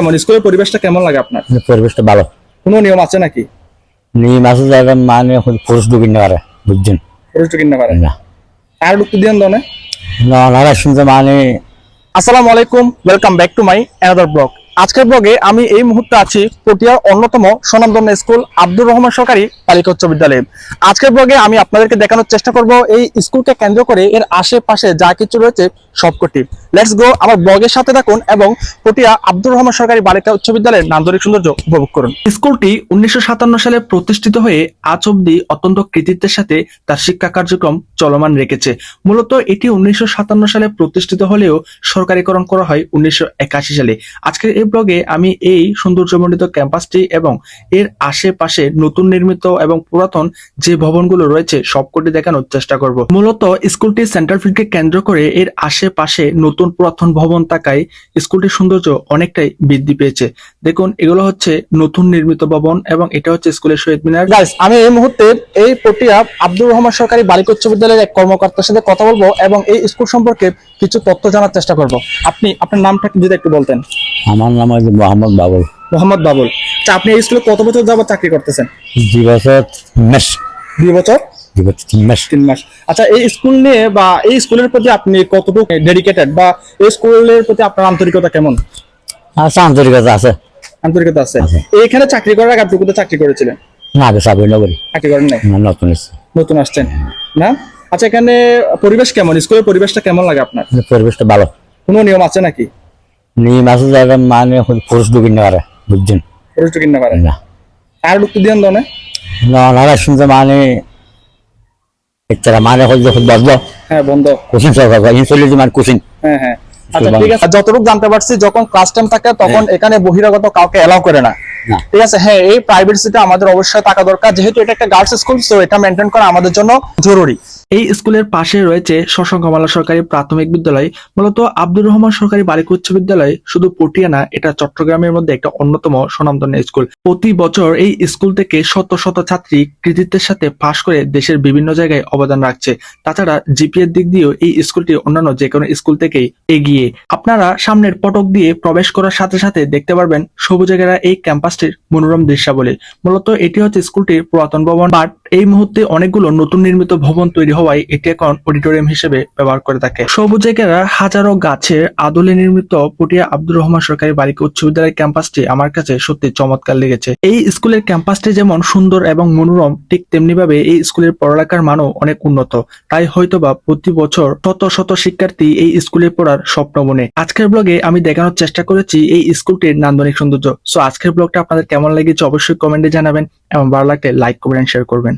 কেমন স্কুলের পরিবেশটা কেমন লাগে আপনার? পরিবেশটা ভালো। কোনো নিয়ম আছে নাকি? নিয়ম আছে জায়গা মানে এখন পুরুষ ঢুকিন না পারে, বুঝছেন? পুরুষ কিনতে পারে না আর ঢুকতে দিন দনে। না না শুনছে মানে আসসালামু আলাইকুম, welcome back to my another blog. আজকের ব্লগে আমি এই মুহূর্তে আছি পটিয়ার অন্যতম স্বনামধন্য স্কুল আব্দুর রহমান সরকারি বালিকা উচ্চ বিদ্যালয়ে। আজকের ব্লগে আমি আপনাদেরকে দেখানোর চেষ্টা করব এই স্কুলকে কেন্দ্র করে এর আশেপাশে যা কিছু রয়েছে সবকটি। লেটস গো, আমার ব্লগের সাথে থাকুন এবং পটিয়া আব্দুর রহমান সরকারি বালিকা উচ্চ বিদ্যালয়ের নান্দনিক সৌন্দর্য উপভোগ করুন। স্কুলটি 1957 সালে প্রতিষ্ঠিত হয়ে আজ অব্দি অত্যন্ত কৃতিত্বের সাথে তার শিক্ষা কার্যক্রম চলমান রেখেছে। মূলত এটি 1957 সালে প্রতিষ্ঠিত হলেও সরকারিকরণ করা হয় 1981 সালে। আজকের এই ব্লগে আমি এই সৌন্দর্যমণ্ডিত ক্যাম্পাসটি এবং এর আশেপাশে নতুন নির্মিত এবং পুরাতন যে ভবনগুলো রয়েছে সবকটি দেখানোর চেষ্টা করব। মূলত স্কুলটি সেন্ট্রাল ফিল্ডকে কেন্দ্র করে এর আশেপাশে নতুন পুরাতন ভবন থাকায় স্কুলটির সৌন্দর্য অনেকটাই বৃদ্ধি পেয়েছে। দেখুন, এগুলো হচ্ছে নতুন নির্মিত ভবন এবং এটা হচ্ছে স্কুলের শহীদ মিনার। গাইস, আমি এই মুহূর্তে এই পটিয়া আব্দুর রহমান সরকারি বালিকা উচ্চ বিদ্যালয়ের এক কর্মকর্তার সাথে কথা বলবো এবং এই স্কুল সম্পর্কে কিছু তথ্য জানার চেষ্টা করব। আপনি আপনার নামটা যদি একটু বলতেন। আমার নাম হচ্ছে মোহাম্মদ বাবুল। মোহাম্মদ বাবুল। আচ্ছা, আপনি এই স্কুলে কত বছর যাবত চাকরি করতেছেন? 2 বছর 3 মাস। 2 বছর 2 বছর 3 মাস। 3 মাস। আচ্ছা, এই স্কুল নিয়ে বা এই স্কুলের প্রতি আপনি কতটুকু ডেডিকেটেড বা এই স্কুলের প্রতি আপনার আন্তরিকতা কেমন? আচ্ছা, আন্তরিকতা আছে। আন্তরিকতা আছে। এইখানে চাকরি করার আগে আপনি কোথায় চাকরি করেছিলেন? না আগে চাকরি না করি। চাকরি করেন নাই? না, নতুন এসেছি। নতুন আসছেন না? আচ্ছা, এখানে পরিবেশ কেমন? স্কুলের পরিবেশটা কেমন লাগে আপনার? পরিবেশটা ভালো। কোনো নিয়ম আছে নাকি? নিয়ম আছে জায়গা মানে এখন পুরুষ ঢুকিন না পারে, বুঝছেন? পুরুষ কিনতে পারে না আর ঢুকতে দিন দনে। না না শুনছে মানে একটা মানে হল যখন বসবো হ্যাঁ, বন্ধ। কোচিং সরকার চলে যে মানে কোচিং। হ্যাঁ হ্যাঁ। আচ্ছা, ঠিক আছে। যতটুকু জানতে পারছি, যখন ক্লাস টাইম থাকে তখন এখানে বহিরাগত কাউকে এলাও করে না। ঠিক আছে। হ্যাঁ, এই প্রাইভেসিটা আমাদের অবশ্যই থাকা দরকার, যেহেতু এটা একটা গার্লস স্কুল, তো এটা মেনটেন করা আমাদের জন্য জরুরি। এই স্কুলের পাশে রয়েছে শশাঙ্কমালা সরকারি প্রাথমিক বিদ্যালয়। মূলত আব্দুর রহমান সরকারি বালিকা উচ্চ বিদ্যালয় শুধু পটিয়া না, এটা চট্টগ্রামের মধ্যে একটা অন্যতম স্বনামধন্য স্কুল। প্রতি বছর এই স্কুল থেকে শত শত ছাত্রী কৃতিত্বের সাথে পাশ করে দেশের বিভিন্ন জায়গায় অবদান রাখছে। তাছাড়া জিপিএর দিক দিয়েও এই স্কুলটি অন্যান্য যে কোনো স্কুল থেকেই এগিয়ে। আপনারা সামনের ফটক দিয়ে প্রবেশ করার সাথে সাথে দেখতে পারবেন সবুজ ঘেরা এই ক্যাম্পাসটির মনোরম দৃশ্যাবলী। মূলত এটি হচ্ছে স্কুলটির পুরাতন ভবন, বাট এই মুহূর্তে অনেকগুলো নতুন নির্মিত ভবন তৈরি হওয়ায় এটি এখন অডিটোরিয়াম হিসেবে ব্যবহার করে থাকে। সবুজে ঘেরা হাজারো গাছের আদলে নির্মিত পটিয়া আব্দুর রহমান সরকারি বালিকা উচ্চ বিদ্যালয় ক্যাম্পাসটি আমার কাছে সত্যি চমৎকার লেগেছে। এই স্কুলের ক্যাম্পাসটি যেমন সুন্দর এবং মনোরম, ঠিক তেমনি ভাবে এই স্কুলের পড়ালেখার মানও অনেক উন্নত। তাই হয়তোবা প্রতি বছর শত শত শিক্ষার্থী এই স্কুলে পড়ার স্বপ্ন মনে। আজকের ব্লগে আমি দেখানোর চেষ্টা করেছি এই স্কুলটির নান্দনিক সৌন্দর্য। সো আজকের ব্লগটা আপনাদের কেমন লেগেছে অবশ্যই কমেন্টে জানাবেন এবং ভালো লাগলে লাইক করবেন, শেয়ার করবেন।